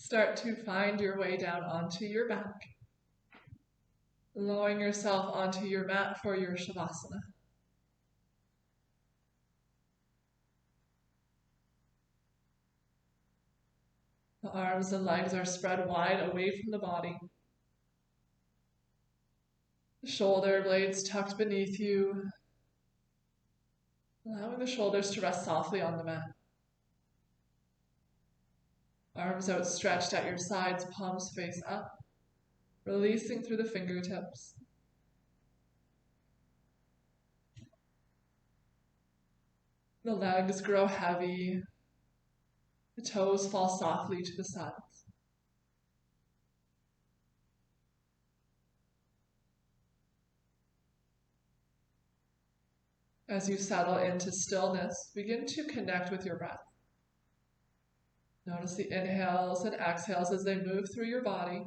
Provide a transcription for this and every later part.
Start to find your way down onto your back, lowering yourself onto your mat for your Shavasana. The arms and legs are spread wide away from the body. The shoulder blades tucked beneath you, allowing the shoulders to rest softly on the mat. Arms outstretched at your sides, palms face up, releasing through the fingertips. The legs grow heavy. The toes fall softly to the sides. As you settle into stillness, begin to connect with your breath. Notice the inhales and exhales as they move through your body.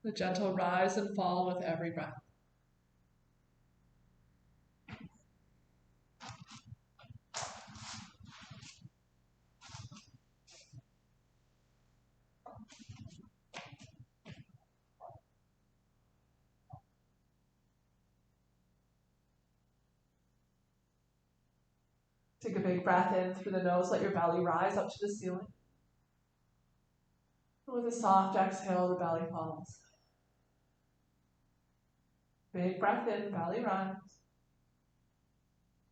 The gentle rise and fall with every breath. Take a big breath in through the nose, let your belly rise up to the ceiling. And with a soft exhale, the belly falls. Big breath in, belly rise.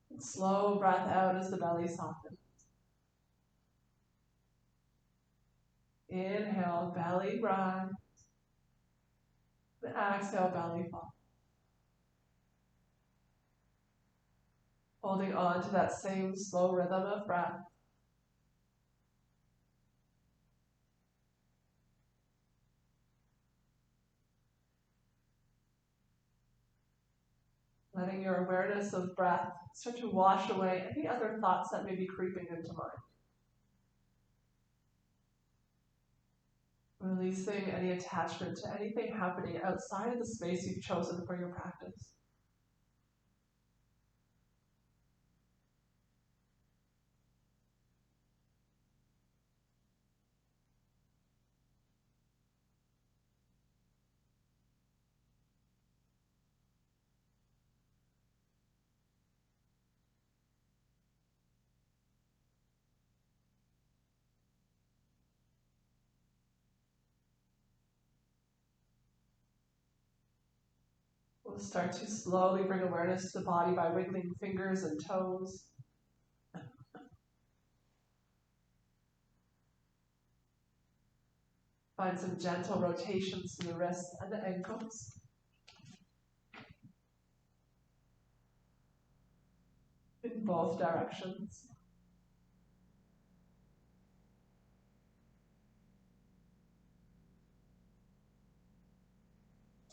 And slow breath out as the belly softens. Inhale, belly rise. And exhale, belly fall. Holding on to that same slow rhythm of breath. Letting your awareness of breath start to wash away any other thoughts that may be creeping into mind. Releasing any attachment to anything happening outside of the space you've chosen for your practice. We'll start to slowly bring awareness to the body by wiggling fingers and toes. Find some gentle rotations to the wrists and the ankles. In both directions.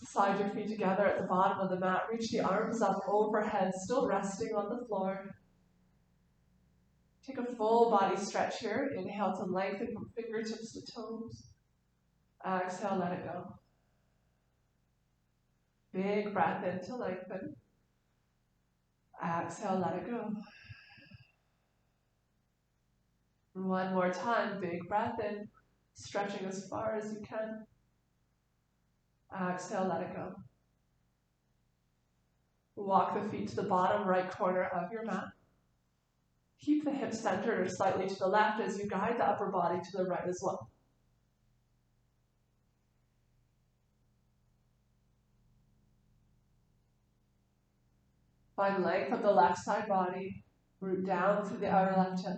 Slide your feet together at the bottom of the mat. Reach the arms up overhead, still resting on the floor. Take a full body stretch here. Inhale to lengthen from fingertips to toes. Exhale, let it go. Big breath in to lengthen. Exhale, let it go. One more time, big breath in, stretching as far as you can. Exhale, let it go. Walk the feet to the bottom right corner of your mat. Keep the hips centered or slightly to the left as you guide the upper body to the right as well. Find length of the left side body. Root down through the outer left hip.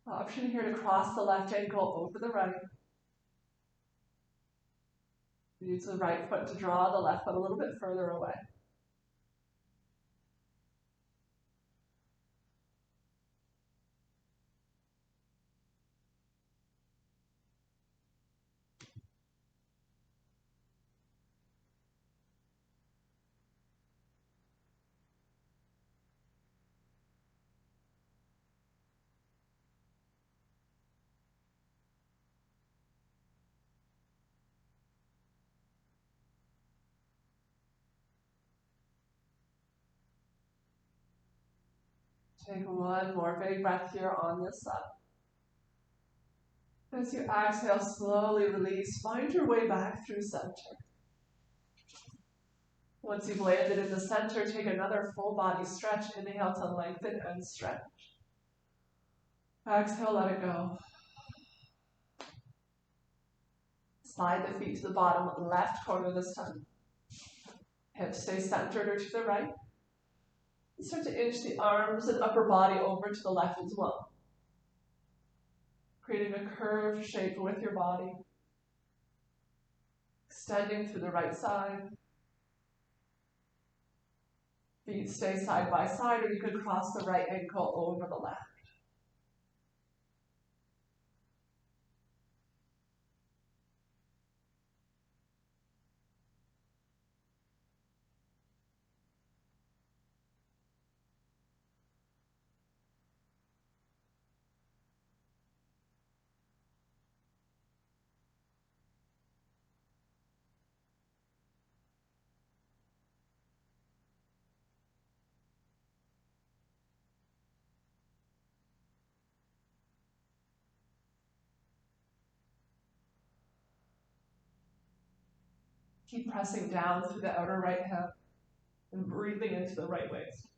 Option here to cross the left ankle over the right. Use the right foot to draw the left foot a little bit further away. Take one more big breath here on this side. As you exhale, slowly release. Find your way back through center. Once you've landed in the center, take another full body stretch. Inhale to lengthen and stretch. Exhale, let it go. Slide the feet to the bottom left corner this time. Hips stay centered or to the right. And start to inch the arms and upper body over to the left as well. Creating a curved shape with your body. Extending through the right side. Feet stay side by side, or you could cross the right ankle over the left. Keep pressing down through the outer right hip and breathing into the right waist.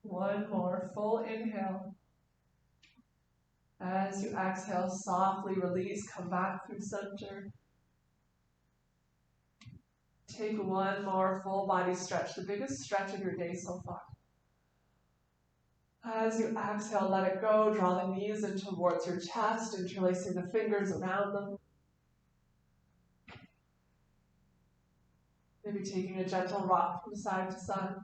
One more full inhale. As you exhale, softly release, come back through center. Take one more full body stretch, the biggest stretch of your day so far. As you exhale, let it go. Draw the knees in towards your chest, interlacing the fingers around them. Maybe taking a gentle rock from side to side.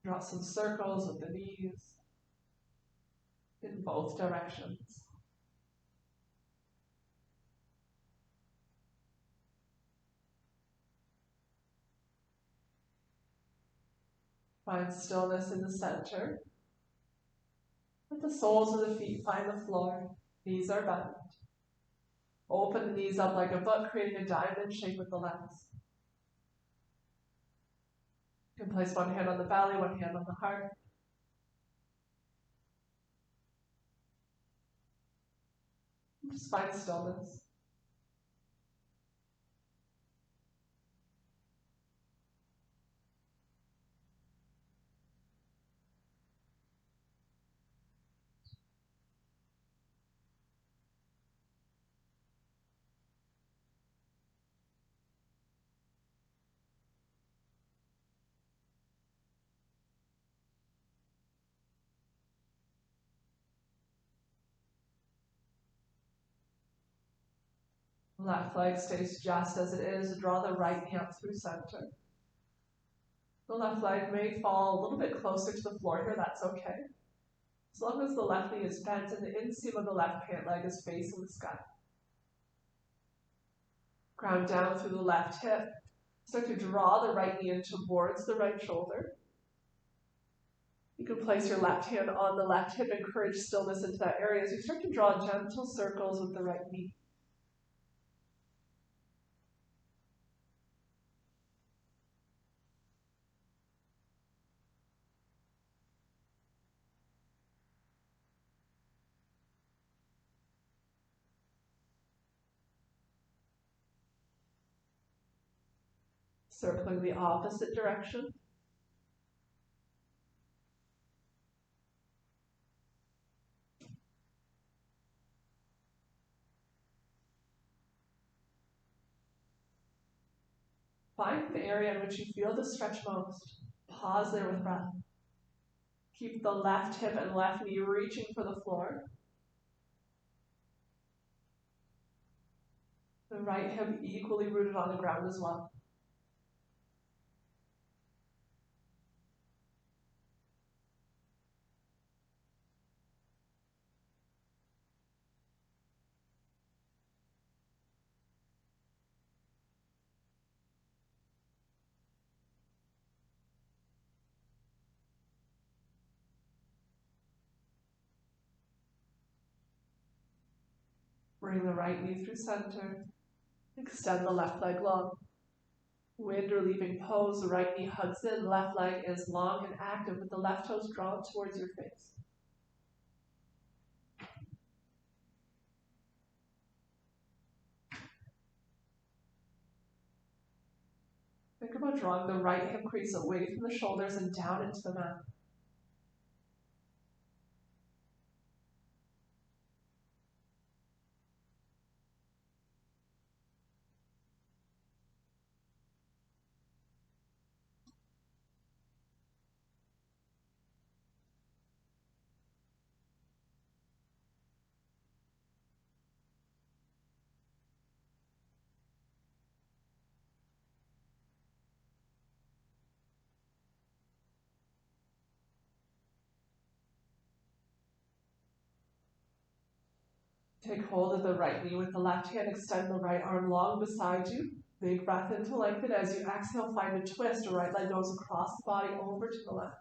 Draw some circles with the knees in both directions. Find stillness in the center. Let the soles of the feet find the floor. Knees are bent. Open the knees up like a book, creating a diamond shape with the legs. You can place one hand on the belly, one hand on the heart. Just find stillness. Left leg stays just as it is. Draw the right knee up through center. The left leg may fall a little bit closer to the floor here, that's okay. As long as the left knee is bent and the inseam of the left pant leg is facing the sky. Ground down through the left hip. Start to draw the right knee in towards the right shoulder. You can place your left hand on the left hip, encourage stillness into that area as you start to draw gentle circles with the right knee. Circling the opposite direction. Find the area in which you feel the stretch most. Pause there with breath. Keep the left hip and left knee reaching for the floor. The right hip equally rooted on the ground as well. Bring the right knee through center. Extend the left leg long. Wind relieving pose, the right knee hugs in, left leg is long and active with the left toes drawn towards your face. Think about drawing the right hip crease away from the shoulders and down into the mat. Take hold of the right knee with the left hand, extend the right arm long beside you. Big breath in to lengthen. As you exhale, find a twist. The right leg goes across the body over to the left.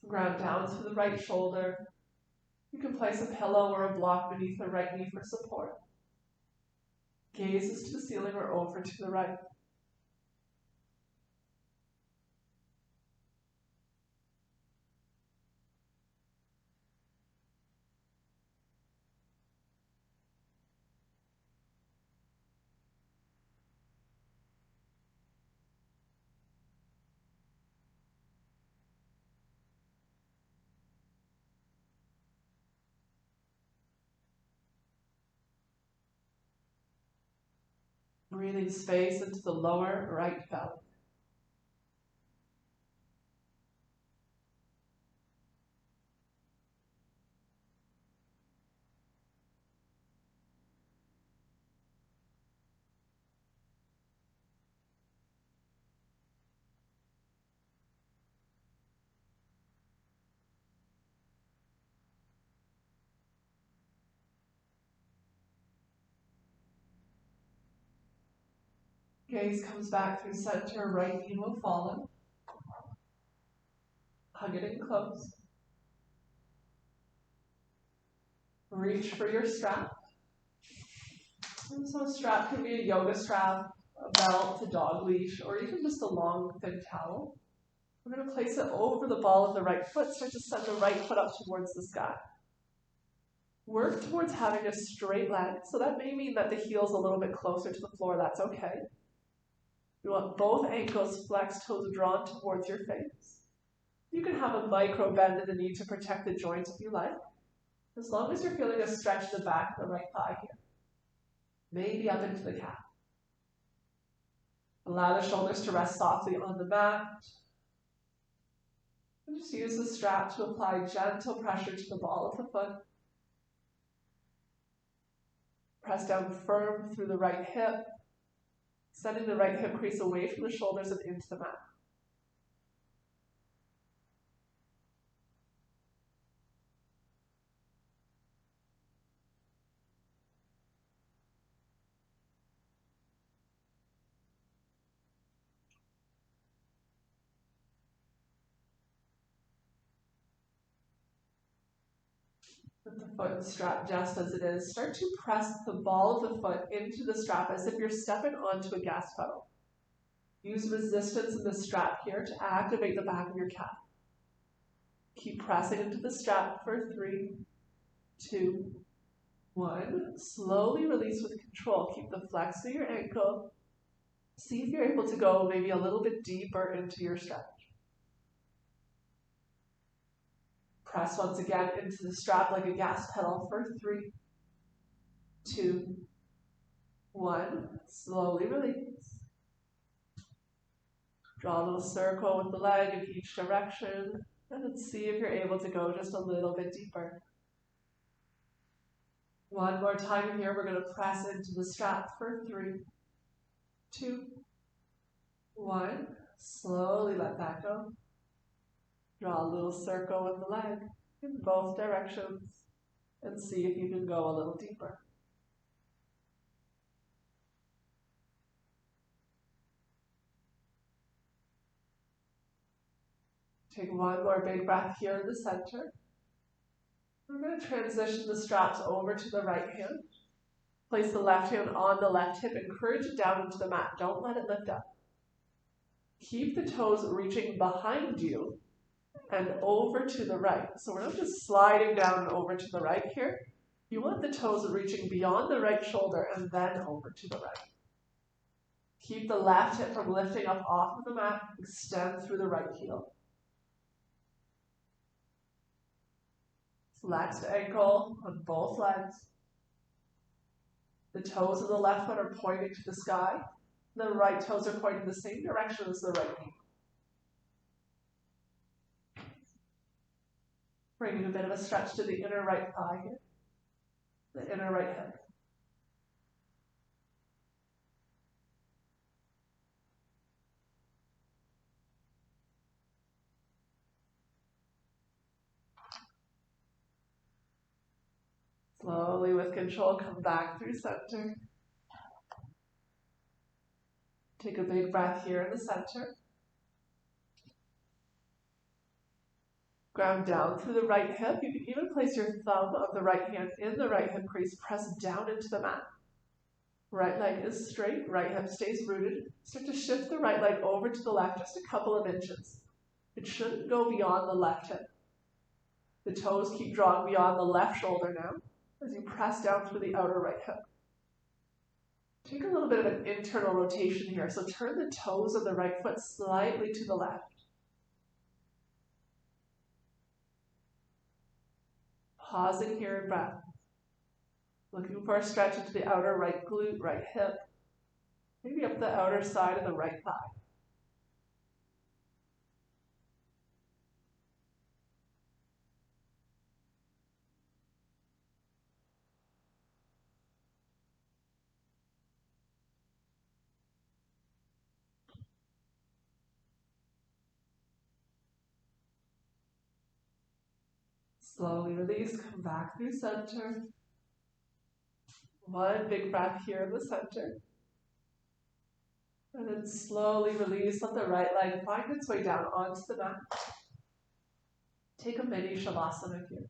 Ground down through the right shoulder. You can place a pillow or a block beneath the right knee for support. Gaze is to the ceiling or over to the right. Breathing space into the lower right belly. Gaze comes back through center, right knee will follow. Hug it in close. Reach for your strap. And so a strap can be a yoga strap, a belt, a dog leash, or even just a long, thin towel. We're going to place it over the ball of the right foot. Start to send the right foot up towards the sky. Work towards having a straight leg. So that may mean that the heel's a little bit closer to the floor. That's okay. You want both ankles flexed, toes drawn towards your face. You can have a micro bend in the knee to protect the joint if you like. As long as you're feeling a stretch in the back of the right thigh here. Maybe up into the calf. Allow the shoulders to rest softly on the mat. And just use the strap to apply gentle pressure to the ball of the foot. Press down firm through the right hip, sending the right hip crease away from the shoulders and into the mat. With the foot strapped just as it is, start to press the ball of the foot into the strap as if you're stepping onto a gas pedal. Use resistance in the strap here to activate the back of your calf. Keep pressing into the strap for 3, 2, 1. Slowly release with control. Keep the flex of your ankle. See if you're able to go maybe a little bit deeper into your stretch. Press once again into the strap like a gas pedal for 3, 2, 1. Slowly release. Draw a little circle with the leg in each direction, and then see if you're able to go just a little bit deeper. One more time here, we're going to press into the strap for 3, 2, 1. Slowly let that go. Draw a little circle with the leg in both directions and see if you can go a little deeper. Take one more big breath here in the center. We're going to transition the straps over to the right hand. Place the left hand on the left hip, encourage it down into the mat. Don't let it lift up. Keep the toes reaching behind you and over to the right. So we're not just sliding down and over to the right here. You want the toes reaching beyond the right shoulder and then over to the right. Keep the left hip from lifting up off of the mat. Extend through the right heel. Flexed ankle on both legs. The toes of the left foot are pointing to the sky. The right toes are pointing the same direction as the right knee. Bringing a bit of a stretch to the inner right thigh here. The inner right hip. Slowly, with control, come back through center. Take a big breath here in the center. Ground down through the right hip. You can even place your thumb of the right hand in the right hip crease. Press down into the mat. Right leg is straight. Right hip stays rooted. Start to shift the right leg over to the left just a couple of inches. It shouldn't go beyond the left hip. The toes keep drawing beyond the left shoulder now as you press down through the outer right hip. Take a little bit of an internal rotation here. So turn the toes of the right foot slightly to the left. Pausing here in breath. Looking for a stretch into the outer right glute, right hip. Maybe up the outer side of the right thigh. Slowly release, come back through center. One big breath here in the center. And then slowly release, let the right leg find its way down onto the mat. Take a mini shavasana here.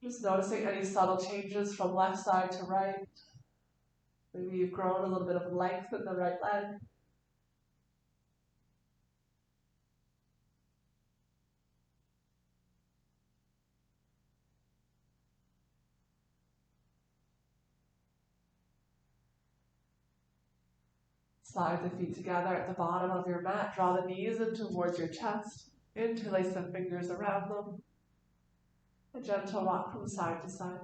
Just noticing any subtle changes from left side to right. Maybe you've grown a little bit of length in the right leg. Slide the feet together at the bottom of your mat. Draw the knees in towards your chest. Interlace the fingers around them. A gentle rock from side to side.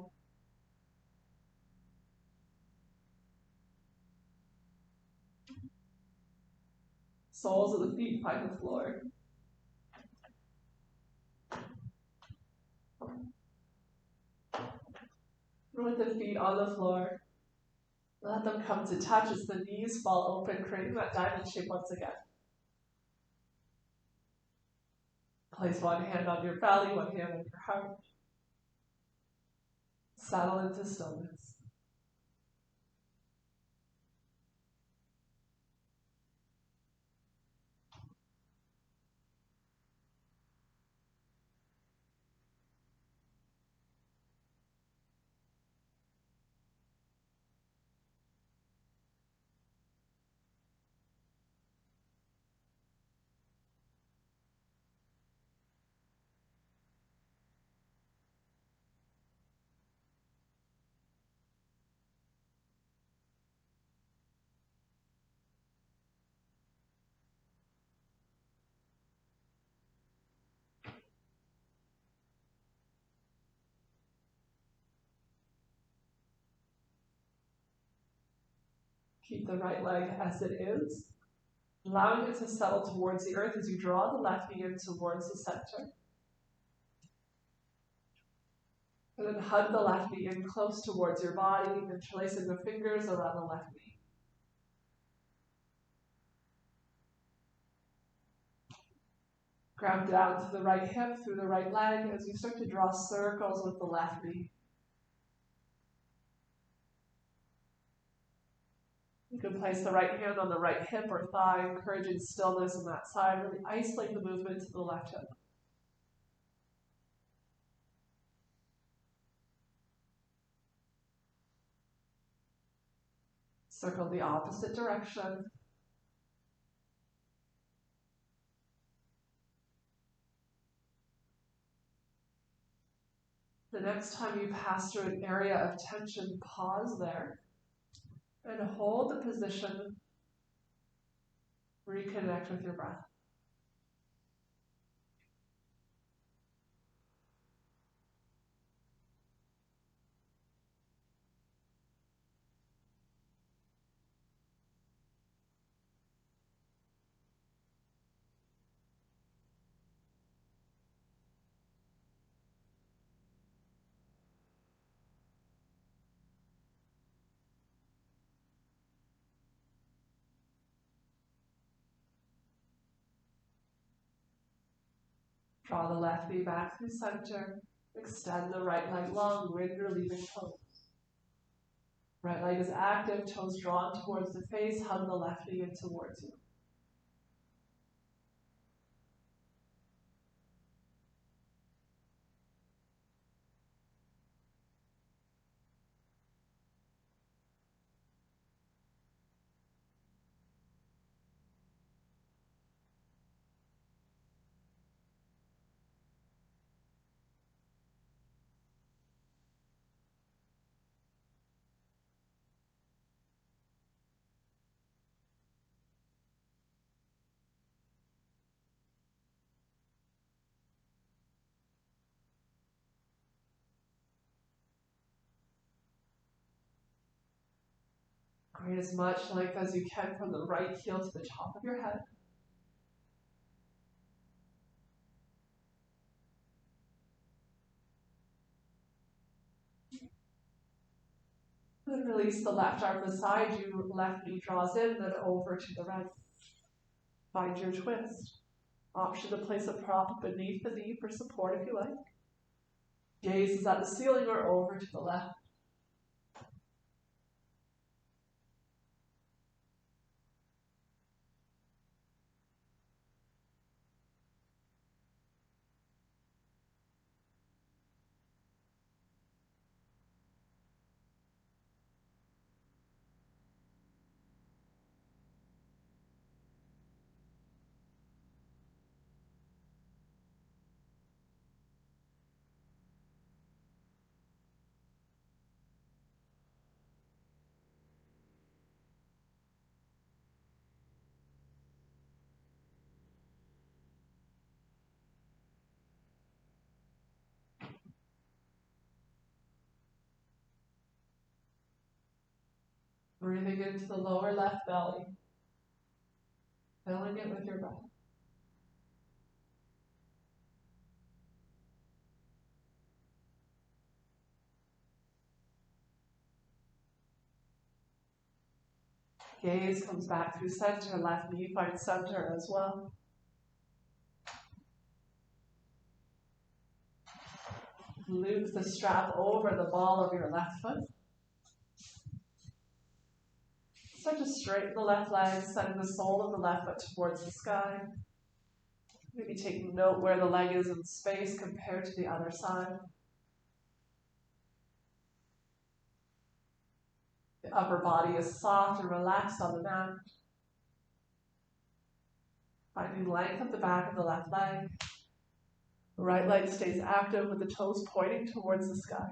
Soles of the feet find the floor. With the feet on the floor, let them come to touch as the knees fall open, creating that diamond shape once again. Place one hand on your belly, one hand on your heart. Settle into stillness. Keep the right leg as it is, allowing it to settle towards the earth as you draw the left knee in towards the center. And then hug the left knee in close towards your body, interlacing the fingers around the left knee. Ground down to the right hip through the right leg as you start to draw circles with the left knee. You can place the right hand on the right hip or thigh, encouraging stillness on that side. Really isolate the movement to the left hip. Circle the opposite direction. The next time you pass through an area of tension, pause there and hold the position. Reconnect with your breath. Draw the left knee back through center. Extend the right leg long, ring relieving toes. Right leg is active, toes drawn towards the face, hug the left knee in towards you. Create as much length as you can from the right heel to the top of your head. Then release the left arm beside you, left knee draws in, then over to the right. Find your twist. Option to place a prop beneath the knee for support if you like. Gaze is at the ceiling or over to the left. Breathing into the lower left belly. Filling it with your breath. Gaze comes back through center, left knee finds center as well. Loop the strap over the ball of your left foot. Start to straighten the left leg, sending the sole of the left foot towards the sky. Maybe taking note where the leg is in space compared to the other side. The upper body is soft and relaxed on the mat. Finding length at the back of the left leg. The right leg stays active with the toes pointing towards the sky.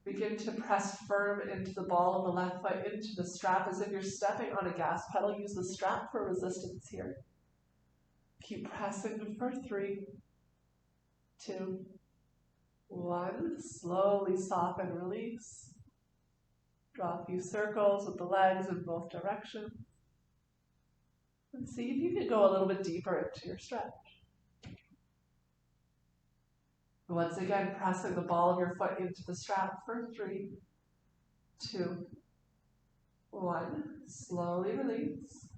Begin to press firm into the ball of the left foot, into the strap as if you're stepping on a gas pedal. Use the strap for resistance here. Keep pressing for 3, 2, 1. Slowly soften, release. Draw a few circles with the legs in both directions. And see if you can go a little bit deeper into your stretch. Once again, pressing the ball of your foot into the strap for 3, 2, 1. Slowly release.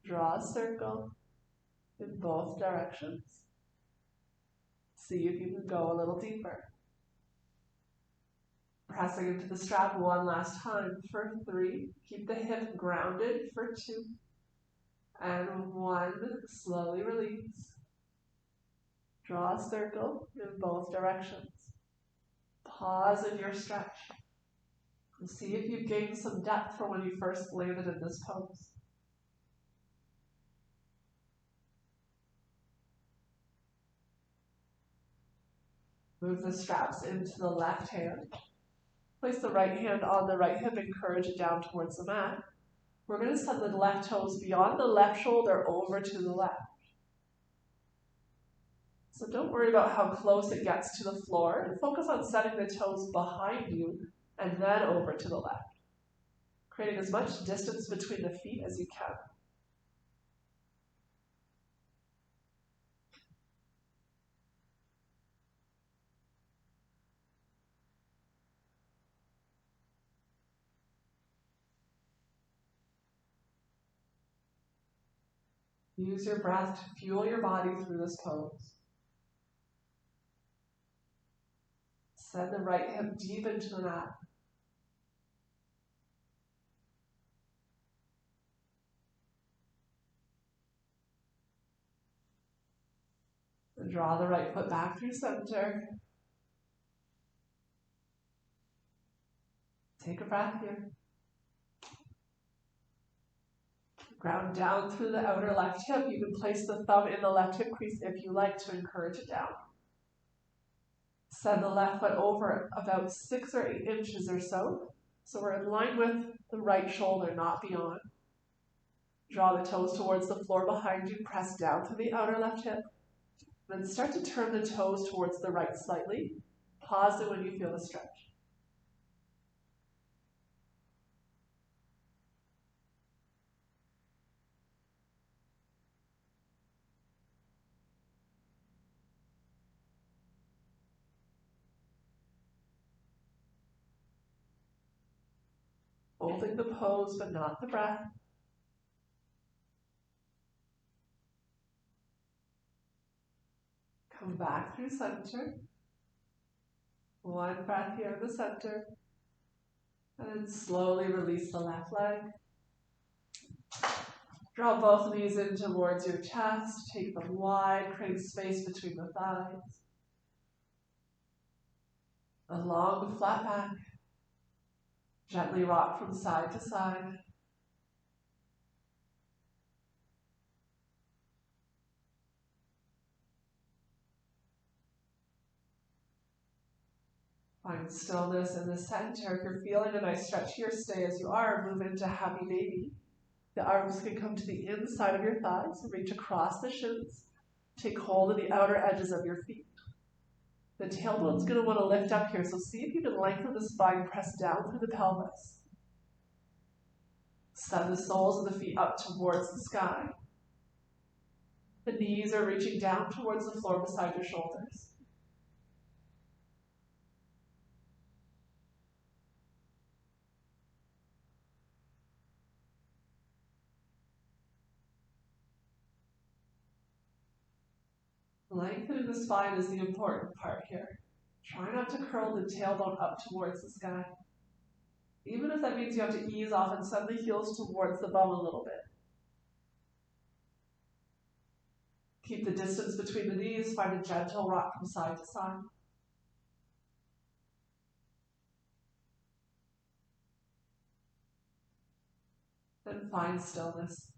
Draw a circle in both directions. See if you can go a little deeper. Pressing into the strap one last time for 3. Keep the hip grounded for 2, And one, slowly release. Draw a circle in both directions. Pause in your stretch. And see if you've gained some depth from when you first landed in this pose. Move the straps into the left hand. Place the right hand on the right hip, encourage it down towards the mat. We're going to send the left toes beyond the left shoulder over to the left. So don't worry about how close it gets to the floor, and focus on setting the toes behind you and then over to the left, creating as much distance between the feet as you can. Use your breath to fuel your body through this pose. Send the right hip deep into the mat. And draw the right foot back through center. Take a breath here. Ground down through the outer left hip. You can place the thumb in the left hip crease if you like to encourage it down. Send the left foot over about 6 or 8 inches or so. So we're in line with the right shoulder, not beyond. Draw the toes towards the floor behind you. Press down through the outer left hip. Then start to turn the toes towards the right slightly. Pause it when you feel the stretch. Holding the pose, but not the breath. Come back through center. One breath here in the center. And then slowly release the left leg. Draw both knees in towards your chest. Take them wide, create space between the thighs. A long, flat back. Gently rock from side to side. Find stillness in the center. If you're feeling a nice stretch here, stay as you are. Move into happy baby. The arms can come to the inside of your thighs. Reach across the shins. Take hold of the outer edges of your feet. The tailbone's going to want to lift up here, so see if you can lengthen the spine, press down through the pelvis. Send the soles of the feet up towards the sky. The knees are reaching down towards the floor beside your shoulders. Lengthening the spine is the important part here. Try not to curl the tailbone up towards the sky. Even if that means you have to ease off and send the heels towards the bum a little bit. Keep the distance between the knees. Find a gentle rock from side to side. Then find stillness.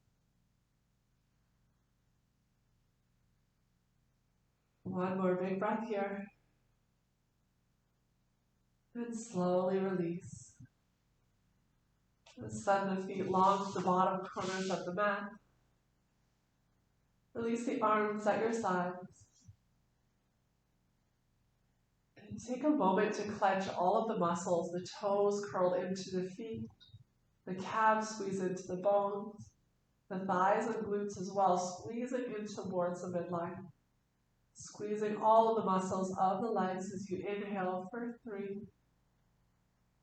One more big breath here. And slowly release. And send the feet long to the bottom corners of the mat. Release the arms at your sides. And take a moment to clench all of the muscles, the toes curled into the feet, the calves squeeze into the bones, the thighs and glutes as well, squeezing in towards the midline. Squeezing all of the muscles of the legs as you inhale for 3.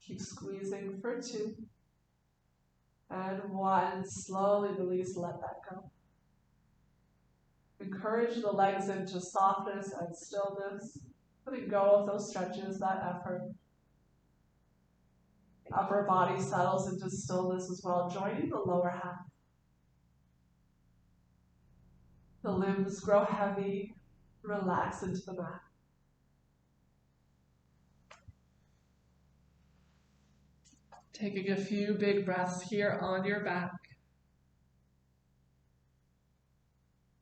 Keep squeezing for 2. And 1. Slowly release, let that go. Encourage the legs into softness and stillness. Letting go of those stretches, that effort. The upper body settles into stillness as well, joining the lower half. The limbs grow heavy, relax into the mat. Taking a few big breaths here on your back.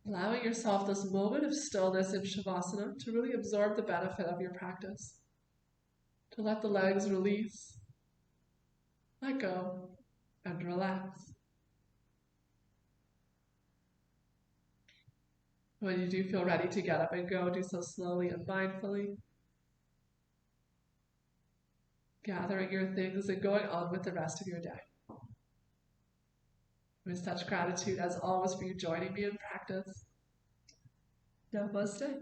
Allowing yourself this moment of stillness in Shavasana to really absorb the benefit of your practice. To let the legs release, let go, and relax. When you do feel ready to get up and go, do so slowly and mindfully. Gathering your things and going on with the rest of your day. With such gratitude as always for you joining me in practice. Namaste.